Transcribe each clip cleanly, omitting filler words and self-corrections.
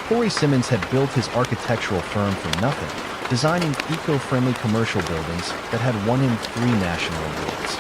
Corey Simmons had built his architectural firm from nothing, designing eco-friendly commercial buildings that had won him 3 national awards.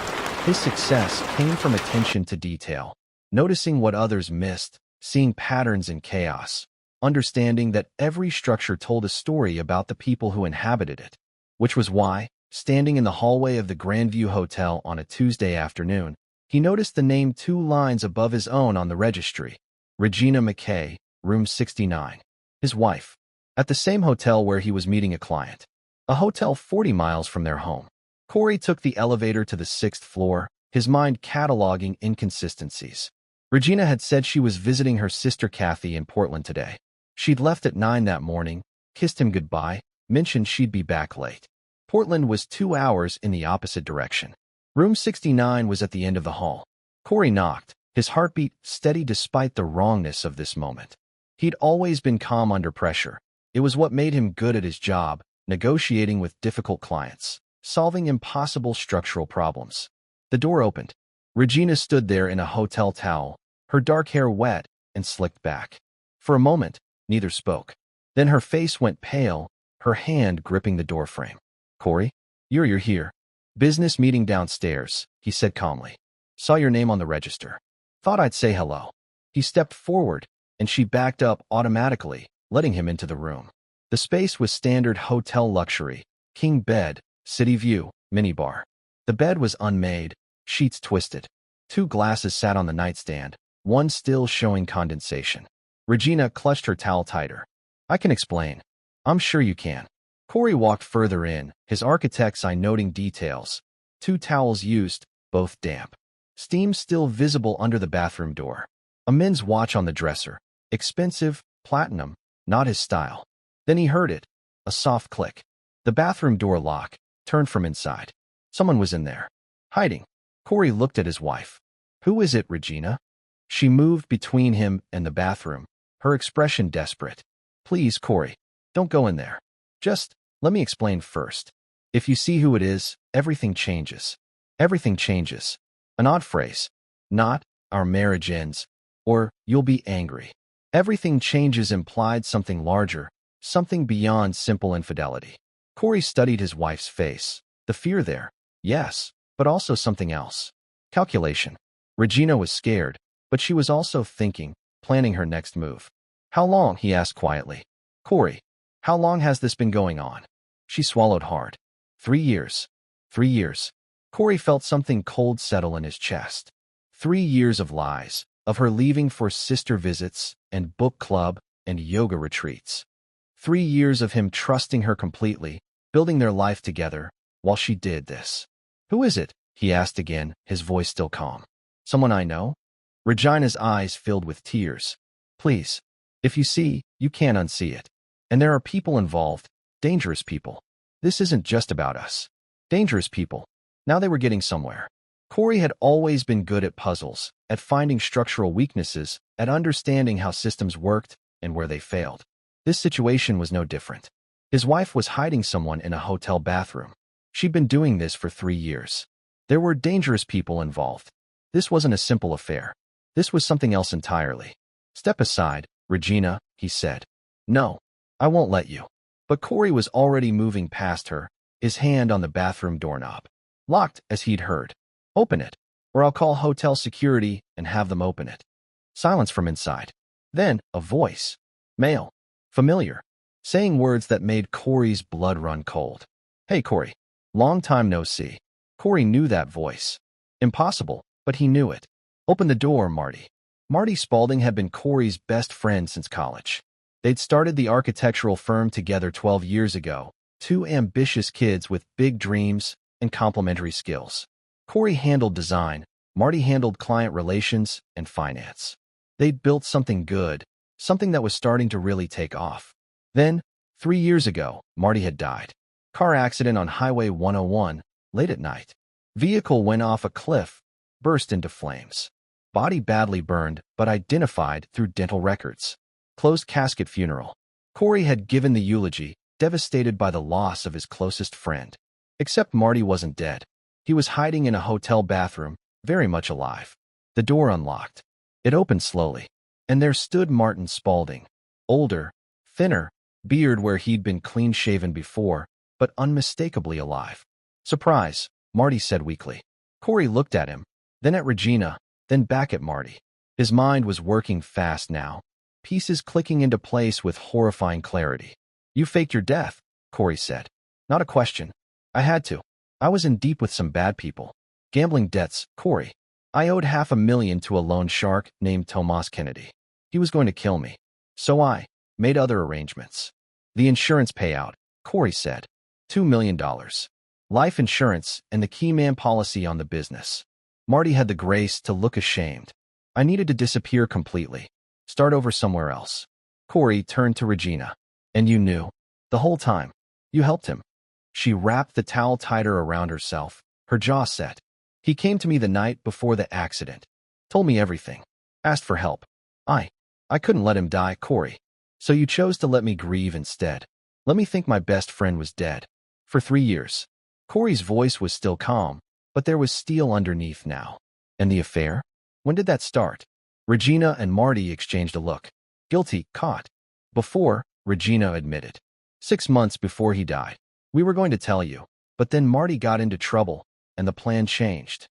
His success came from attention to detail, noticing what others missed, seeing patterns in chaos, understanding that every structure told a story about the people who inhabited it, which was why, standing in the hallway of the Grandview Hotel on a Tuesday afternoon, he noticed the name 2 lines above his own on the registry: Regina McKay, room 69. His wife. At the same hotel where he was meeting a client. A hotel 40 miles from their home. Corey took the elevator to the 6th floor, his mind cataloging inconsistencies. Regina had said she was visiting her sister Kathy in Portland today. She'd left at 9 that morning, kissed him goodbye, mentioned she'd be back late. Portland was 2 hours in the opposite direction. Room 69 was at the end of the hall. Corey knocked, his heartbeat steady despite the wrongness of this moment. He'd always been calm under pressure. It was what made him good at his job, negotiating with difficult clients, solving impossible structural problems. The door opened. Regina stood there in a hotel towel, her dark hair wet and slicked back. For a moment, neither spoke. Then her face went pale, her hand gripping the doorframe. "Corey, you're here. Business meeting downstairs," he said calmly. "Saw your name on the register. Thought I'd say hello." He stepped forward, and she backed up automatically, letting him into the room. The space was standard hotel luxury: king bed, city view, minibar. The bed was unmade, sheets twisted. 2 glasses sat on the nightstand, one still showing condensation. Regina clutched her towel tighter. "I can explain." "I'm sure you can." Corey walked further in, his architect's eye noting details. 2 towels used, both damp. Steam still visible under the bathroom door. A men's watch on the dresser. Expensive, platinum, not his style. Then he heard it, a soft click. The bathroom door lock turned from inside. Someone was in there, hiding. Corey looked at his wife. "Who is it, Regina?" She moved between him and the bathroom, her expression desperate. "Please, Corey, don't go in there. Just let me explain first. If you see who it is, everything changes." Everything changes. An odd phrase. Not, "our marriage ends," or "you'll be angry." Everything changes implied something larger, something beyond simple infidelity. Corey studied his wife's face. The fear there, yes, but also something else. Calculation. Regina was scared, but she was also thinking, planning her next move. "How long?" he asked quietly. "Corey, how long has this been going on?" She swallowed hard. 3 years. 3 years. Corey felt something cold settle in his chest. 3 years of lies, of her leaving for sister visits and book club and yoga retreats. 3 years of him trusting her completely, building their life together, while she did this. "Who is it?" he asked again, his voice still calm. "Someone I know?" Regina's eyes filled with tears. "Please. If you see, you can't unsee it. And there are people involved, dangerous people. This isn't just about us. Dangerous people." Now they were getting somewhere. Corey had always been good at puzzles, at finding structural weaknesses, at understanding how systems worked and where they failed. This situation was no different. His wife was hiding someone in a hotel bathroom. She'd been doing this for 3 years. There were dangerous people involved. This wasn't a simple affair. This was something else entirely. "Step aside, Regina," he said. "No, I won't let you." But Corey was already moving past her, his hand on the bathroom doorknob. Locked, as he'd heard. "Open it, or I'll call hotel security and have them open it." Silence from inside. Then, a voice. Male. Familiar. Saying words that made Corey's blood run cold. "Hey, Corey. Long time no see." Corey knew that voice. Impossible, but he knew it. "Open the door, Marty." Marty Spaulding had been Corey's best friend since college. They'd started the architectural firm together 12 years ago, 2 ambitious kids with big dreams and complementary skills. Corey handled design, Marty handled client relations and finance. They'd built something good, something that was starting to really take off. Then, 3 years ago, Marty had died. Car accident on Highway 101, late at night. Vehicle went off a cliff, burst into flames. Body badly burned, but identified through dental records. Closed casket funeral. Corey had given the eulogy, devastated by the loss of his closest friend. Except Marty wasn't dead. He was hiding in a hotel bathroom, very much alive. The door unlocked. It opened slowly, and there stood Martin Spaulding. Older, Thinner, beard where he'd been clean-shaven before, but unmistakably alive. "Surprise," Marty said weakly. Corey looked at him, then at Regina, then back at Marty. His mind was working fast now, pieces clicking into place with horrifying clarity. "You faked your death," Corey said. "Not a question. I had to. I was in deep with some bad people. Gambling debts, Corey. I owed $500,000 to a loan shark named Tomas Kennedy. He was going to kill me. So I made other arrangements. The insurance payout," Corey said. $2 million. Life insurance and the key man policy on the business. Marty had the grace to look ashamed. "I needed to disappear completely. Start over somewhere else." Corey turned to Regina. "And you knew? The whole time? You helped him?" She wrapped the towel tighter around herself, her jaw set. "He came to me the night before the accident. Told me everything. Asked for help. I couldn't let him die, Corey. So you chose to let me grieve instead. Let me think my best friend was dead. For 3 years." Corey's voice was still calm, but there was steel underneath now. "And the affair? When did that start?" Regina and Marty exchanged a look. "Guilty, caught." "Before," Regina admitted. 6 months before he died. We were going to tell you, but then Marty got into trouble, and the plan changed."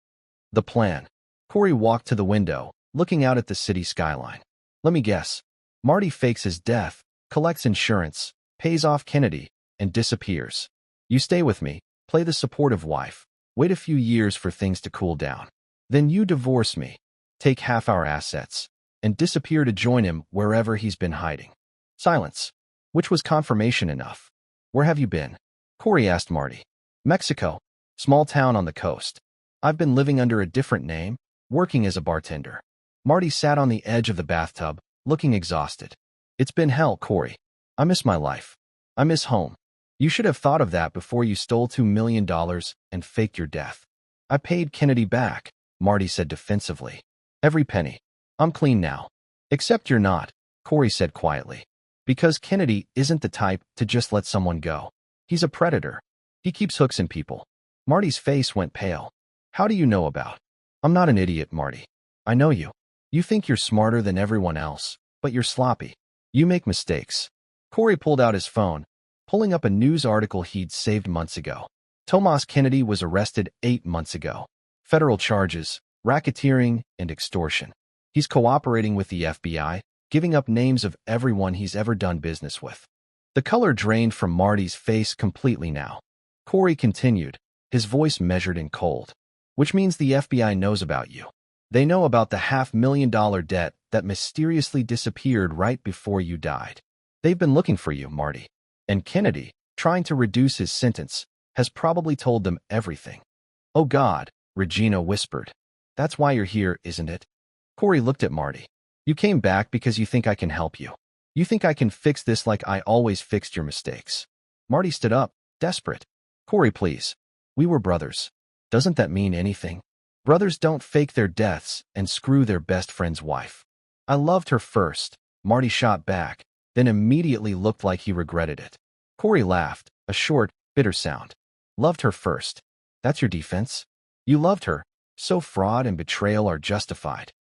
"The plan?" Corey walked to the window, looking out at the city skyline. "Let me guess. Marty fakes his death, collects insurance, pays off Kennedy, and disappears. You stay with me, play the supportive wife, wait a few years for things to cool down. Then you divorce me, take half our assets, and disappear to join him wherever he's been hiding." Silence, which was confirmation enough. "Where have you been?" Corey asked Marty. "Mexico, small town on the coast. I've been living under a different name, working as a bartender." Marty sat on the edge of the bathtub, looking exhausted. "It's been hell, Corey. I miss my life. I miss home. You should have thought of that before you stole $2 million and faked your death." "I paid Kennedy back," Marty said defensively. "Every penny. I'm clean now." "Except you're not," Corey said quietly. "Because Kennedy isn't the type to just let someone go. He's a predator. He keeps hooks in people." Marty's face went pale. "How do you know about?" "I'm not an idiot, Marty. I know you. You think you're smarter than everyone else, but you're sloppy. You make mistakes." Corey pulled out his phone, pulling up a news article he'd saved months ago. Tomas Kennedy was arrested 8 months ago. Federal charges, racketeering, and extortion. He's cooperating with the FBI, giving up names of everyone he's ever done business with. The color drained from Marty's face completely now. Corey continued, his voice measured and cold. "Which means the FBI knows about you. They know about the $500,000 debt that mysteriously disappeared right before you died. They've been looking for you, Marty. And Kennedy, trying to reduce his sentence, has probably told them everything." "Oh God," Regina whispered. "That's why you're here, isn't it?" Corey looked at Marty. "You came back because you think I can help you. You think I can fix this like I always fixed your mistakes." Marty stood up, desperate. "Corey, please. We were brothers. Doesn't that mean anything? Brothers don't fake their deaths and screw their best friend's wife." "I loved her first," Marty shot back, then immediately looked like he regretted it. Corey laughed, a short, bitter sound. "Loved her first. That's your defense? You loved her, so fraud and betrayal are justified."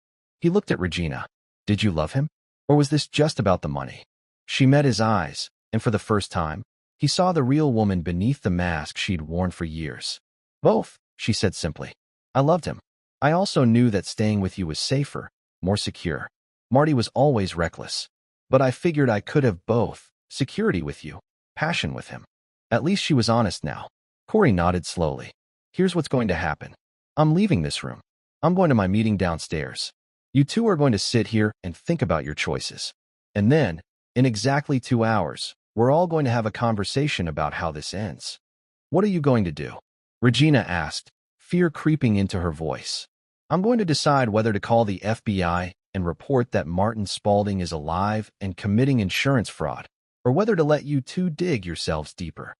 He looked at Regina. "Did you love him? Or was this just about the money?" She met his eyes, and for the first time, he saw the real woman beneath the mask she'd worn for years. "Both," she said simply. "I loved him. I also knew that staying with you was safer, more secure. Marty was always reckless. But I figured I could have both, security with you, passion with him." At least she was honest now. Corey nodded slowly. "Here's what's going to happen. I'm leaving this room. I'm going to my meeting downstairs. You two are going to sit here and think about your choices. And then, in exactly 2 hours, we're all going to have a conversation about how this ends." "What are you going to do?" Regina asked, fear creeping into her voice. "I'm going to decide whether to call the FBI and report that Martin Spaulding is alive and committing insurance fraud, or whether to let you two dig yourselves deeper."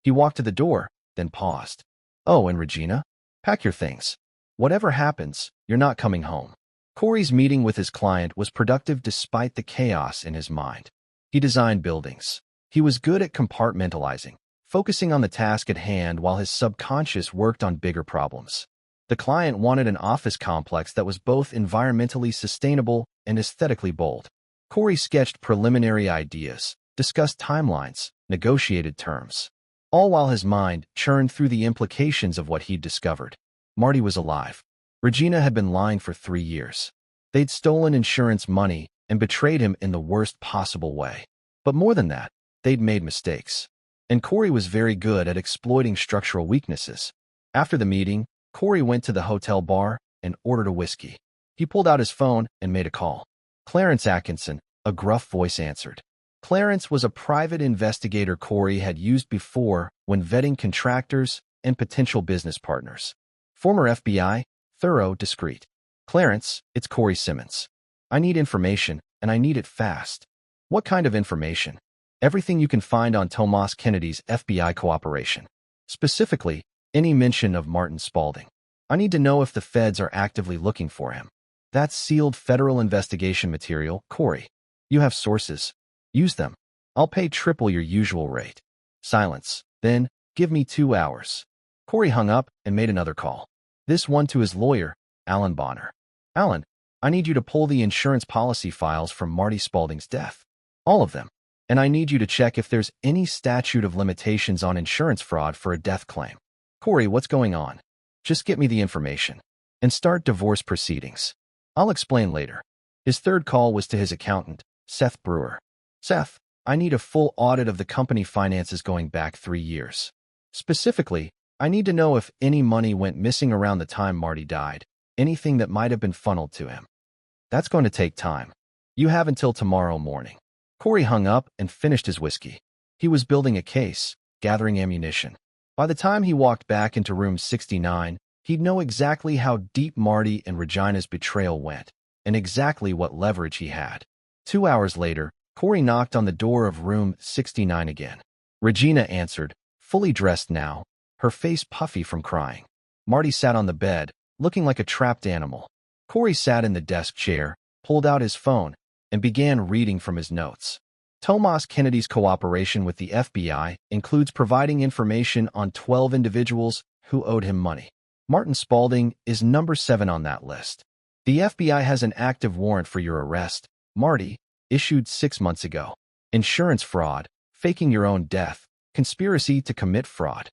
He walked to the door, then paused. "Oh, and Regina, pack your things. Whatever happens, you're not coming home." Corey's meeting with his client was productive despite the chaos in his mind. He designed buildings. He was good at compartmentalizing, focusing on the task at hand while his subconscious worked on bigger problems. The client wanted an office complex that was both environmentally sustainable and aesthetically bold. Corey sketched preliminary ideas, discussed timelines, negotiated terms. All while his mind churned through the implications of what he'd discovered. Marty was alive. Regina had been lying for 3 years. They'd stolen insurance money and betrayed him in the worst possible way. But more than that, they'd made mistakes. And Corey was very good at exploiting structural weaknesses. After the meeting, Corey went to the hotel bar and ordered a whiskey. He pulled out his phone and made a call. Clarence Atkinson, a gruff voice answered. Clarence was a private investigator Corey had used before when vetting contractors and potential business partners. Former FBI, thorough, discreet. Clarence, it's Corey Simmons. I need information, and I need it fast. What kind of information? Everything you can find on Tomas Kennedy's FBI cooperation. Specifically, any mention of Martin Spaulding. I need to know if the feds are actively looking for him. That's sealed federal investigation material, Corey. You have sources. Use them. I'll pay triple your usual rate. Silence. Then, give me 2 hours. Corey hung up and made another call. This one to his lawyer, Alan Bonner. Alan, I need you to pull the insurance policy files from Marty Spaulding's death. All of them. And I need you to check if there's any statute of limitations on insurance fraud for a death claim. Corey, what's going on? Just get me the information. And start divorce proceedings. I'll explain later. His third call was to his accountant, Seth Brewer. Seth, I need a full audit of the company finances going back 3 years. Specifically, I need to know if any money went missing around the time Marty died, anything that might have been funneled to him. That's going to take time. You have until tomorrow morning. Corey hung up and finished his whiskey. He was building a case, gathering ammunition. By the time he walked back into room 69, he'd know exactly how deep Marty and Regina's betrayal went, and exactly what leverage he had. 2 hours later, Corey knocked on the door of room 69 again. Regina answered, fully dressed now, her face puffy from crying. Marty sat on the bed, looking like a trapped animal. Corey sat in the desk chair, pulled out his phone, and began reading from his notes. Tomas Kennedy's cooperation with the FBI includes providing information on 12 individuals who owed him money. Martin Spaulding is number 7 on that list. The FBI has an active warrant for your arrest, Marty, issued 6 months ago. Insurance fraud, faking your own death, conspiracy to commit fraud.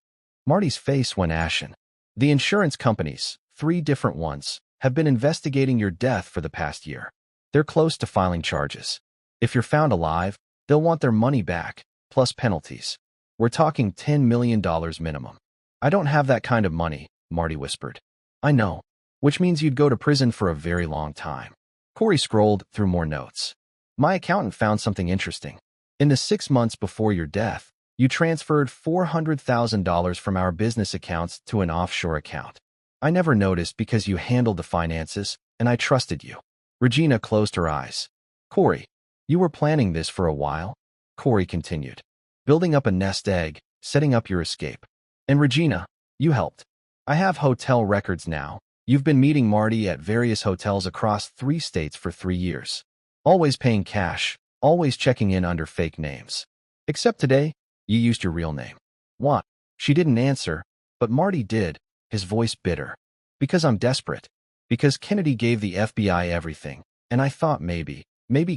Marty's face went ashen. The insurance companies, 3 different ones, have been investigating your death for the past year. They're close to filing charges. If you're found alive, they'll want their money back, plus penalties. We're talking $10 million minimum. I don't have that kind of money, Marty whispered. I know, which means you'd go to prison for a very long time. Corey scrolled through more notes. My accountant found something interesting. In the 6 months before your death, you transferred $400,000 from our business accounts to an offshore account. I never noticed because you handled the finances, and I trusted you. Regina closed her eyes. Corey, you were planning this for a while? Corey continued. Building up a nest egg, setting up your escape. And Regina, you helped. I have hotel records now. You've been meeting Marty at various hotels across 3 states for 3 years. Always paying cash, always checking in under fake names. Except today, you used your real name. What? She didn't answer, but Marty did, his voice bitter. Because I'm desperate. Because Kennedy gave the FBI everything, and I thought maybe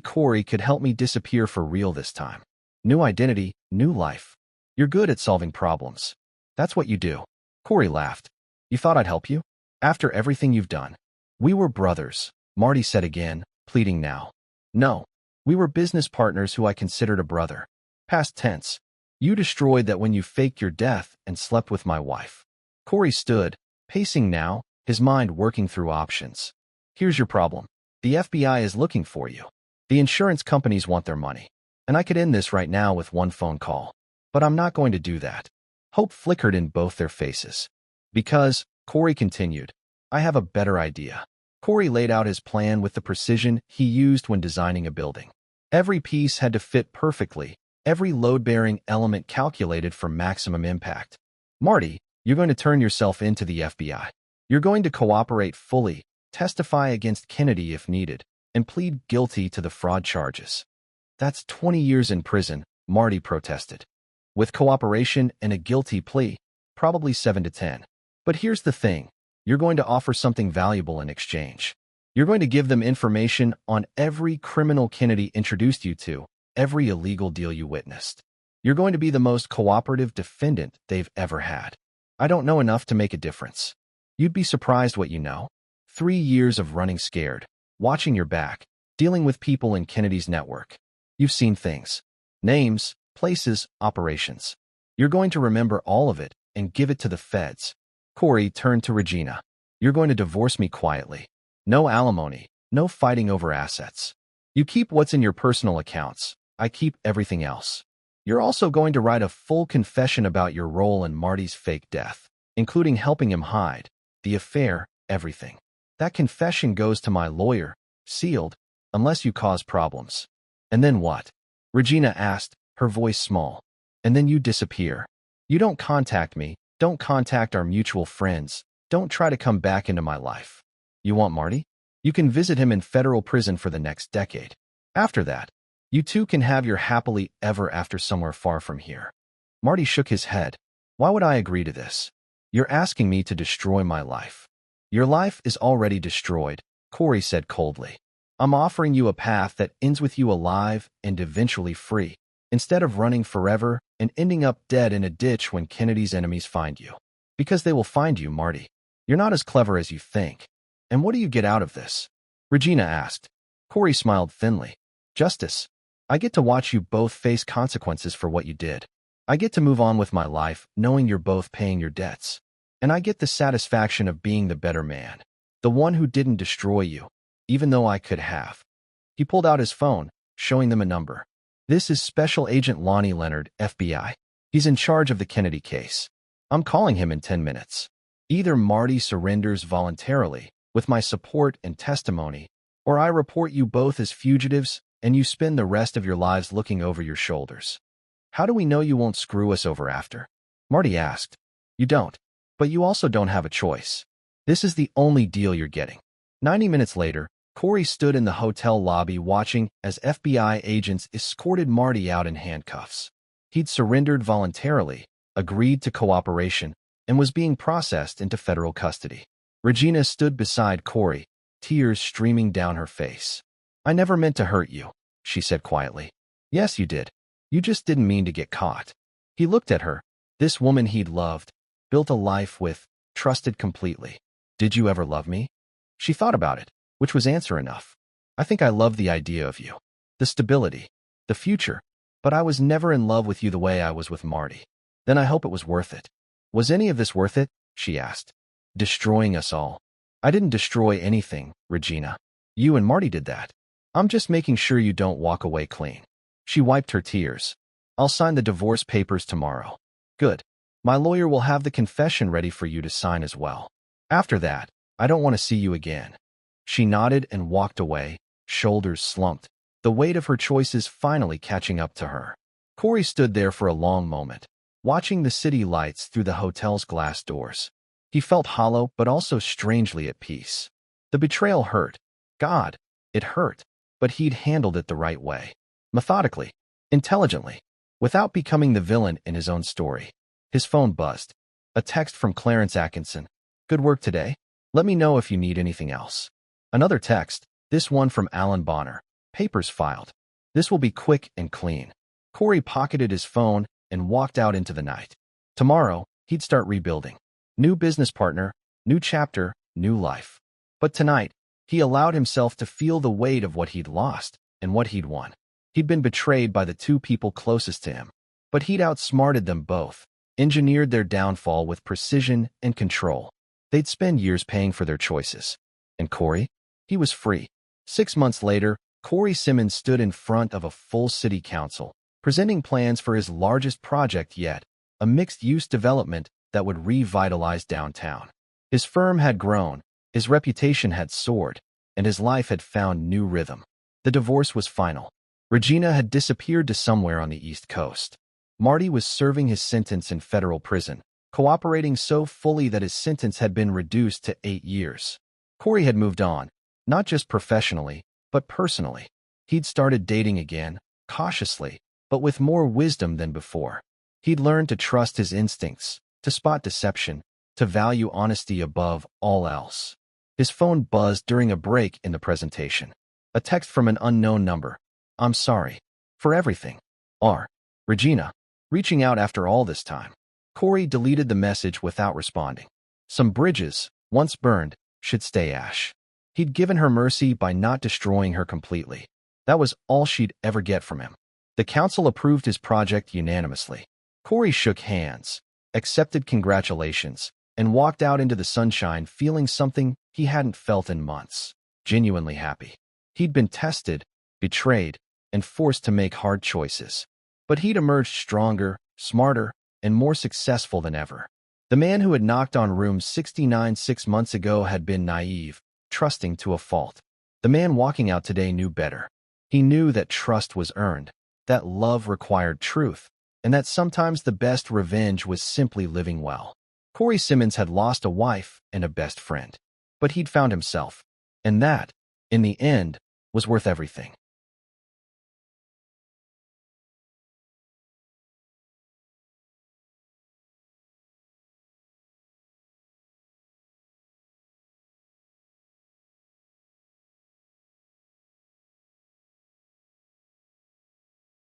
Corey could help me disappear for real this time. New identity, new life. You're good at solving problems. That's what you do. Corey laughed. You thought I'd help you? After everything you've done. We were brothers, Marty said again, pleading now. No, we were business partners who I considered a brother. Past tense. You destroyed that when you faked your death and slept with my wife. Corey stood, pacing now, his mind working through options. Here's your problem. The FBI is looking for you. The insurance companies want their money. And I could end this right now with one phone call. But I'm not going to do that. Hope flickered in both their faces. Because, Corey continued, I have a better idea. Corey laid out his plan with the precision he used when designing a building. Every piece had to fit perfectly, every load-bearing element calculated for maximum impact. Marty, you're going to turn yourself into the FBI. You're going to cooperate fully, testify against Kennedy if needed, and plead guilty to the fraud charges. That's 20 years in prison, Marty protested. With cooperation and a guilty plea, probably 7 to 10. But here's the thing. You're going to offer something valuable in exchange. You're going to give them information on every criminal Kennedy introduced you to, every illegal deal you witnessed. You're going to be the most cooperative defendant they've ever had. I don't know enough to make a difference. You'd be surprised what you know. 3 years of running scared, watching your back, dealing with people in Kennedy's network. You've seen things. Names, places, operations. You're going to remember all of it and give it to the feds. Corey turned to Regina. You're going to divorce me quietly. No alimony, no fighting over assets. You keep what's in your personal accounts. I keep everything else. You're also going to write a full confession about your role in Marty's fake death, including helping him hide, the affair, everything. That confession goes to my lawyer, sealed, unless you cause problems. And then what? Regina asked, her voice small. And then you disappear. You don't contact me, don't contact our mutual friends, don't try to come back into my life. You want Marty? You can visit him in federal prison for the next decade. After that, you two can have your happily ever after somewhere far from here. Marty shook his head. Why would I agree to this? You're asking me to destroy my life. Your life is already destroyed, Corey said coldly. I'm offering you a path that ends with you alive and eventually free, instead of running forever and ending up dead in a ditch when Kennedy's enemies find you. Because they will find you, Marty. You're not as clever as you think. And what do you get out of this? Regina asked. Corey smiled thinly. Justice. I get to watch you both face consequences for what you did. I get to move on with my life knowing you're both paying your debts. And I get the satisfaction of being the better man, the one who didn't destroy you, even though I could have. He pulled out his phone, showing them a number. This is Special Agent Lonnie Leonard, FBI. He's in charge of the Kennedy case. I'm calling him in 10 minutes. Either Marty surrenders voluntarily, with my support and testimony, or I report you both as fugitives and you spend the rest of your lives looking over your shoulders. How do we know you won't screw us over after? Marty asked. You don't, but you also don't have a choice. This is the only deal you're getting. 90 minutes later, Corey stood in the hotel lobby watching as FBI agents escorted Marty out in handcuffs. He'd surrendered voluntarily, agreed to cooperation, and was being processed into federal custody. Regina stood beside Corey, tears streaming down her face. I never meant to hurt you, she said quietly. Yes, you did. You just didn't mean to get caught. He looked at her, this woman he'd loved, built a life with, trusted completely. Did you ever love me? She thought about it, which was answer enough. I think I love the idea of you. The stability, the future, but I was never in love with you the way I was with Marty. Then I hope it was worth it. Was any of this worth it? She asked. Destroying us all. I didn't destroy anything, Regina. You and Marty did that. I'm just making sure you don't walk away clean. She wiped her tears. I'll sign the divorce papers tomorrow. Good. My lawyer will have the confession ready for you to sign as well. After that, I don't want to see you again. She nodded and walked away, shoulders slumped, the weight of her choices finally catching up to her. Corey stood there for a long moment, watching the city lights through the hotel's glass doors. He felt hollow but also strangely at peace. The betrayal hurt. God, it hurt, but he'd handled it the right way. Methodically, intelligently, without becoming the villain in his own story. His phone buzzed. A text from Clarence Atkinson. Good work today. Let me know if you need anything else. Another text, this one from Alan Bonner. Papers filed. This will be quick and clean. Corey pocketed his phone and walked out into the night. Tomorrow, he'd start rebuilding. New business partner, new chapter, new life. But tonight, he allowed himself to feel the weight of what he'd lost and what he'd won. He'd been betrayed by the two people closest to him, but he'd outsmarted them both, engineered their downfall with precision and control. They'd spend years paying for their choices. And Corey? He was free. 6 months later, Corey Simmons stood in front of a full city council, presenting plans for his largest project yet, a mixed-use development that would revitalize downtown. His firm had grown, his reputation had soared, and his life had found new rhythm. The divorce was final. Regina had disappeared to somewhere on the East Coast. Marty was serving his sentence in federal prison, cooperating so fully that his sentence had been reduced to 8 years. Corey had moved on, not just professionally, but personally. He'd started dating again, cautiously, but with more wisdom than before. He'd learned to trust his instincts, to spot deception, to value honesty above all else. His phone buzzed during a break in the presentation. A text from an unknown number. I'm sorry. For everything. R. Regina. Reaching out after all this time. Corey deleted the message without responding. Some bridges, once burned, should stay ash. He'd given her mercy by not destroying her completely. That was all she'd ever get from him. The council approved his project unanimously. Corey shook hands, accepted congratulations, and walked out into the sunshine feeling something he hadn't felt in months. Genuinely happy. He'd been tested, betrayed, and forced to make hard choices. But he'd emerged stronger, smarter, and more successful than ever. The man who had knocked on room 69 6 months ago had been naive, trusting to a fault. The man walking out today knew better. He knew that trust was earned, that love required truth, and that sometimes the best revenge was simply living well. Corey Simmons had lost a wife and a best friend. But he'd found himself. And that, in the end, was worth everything.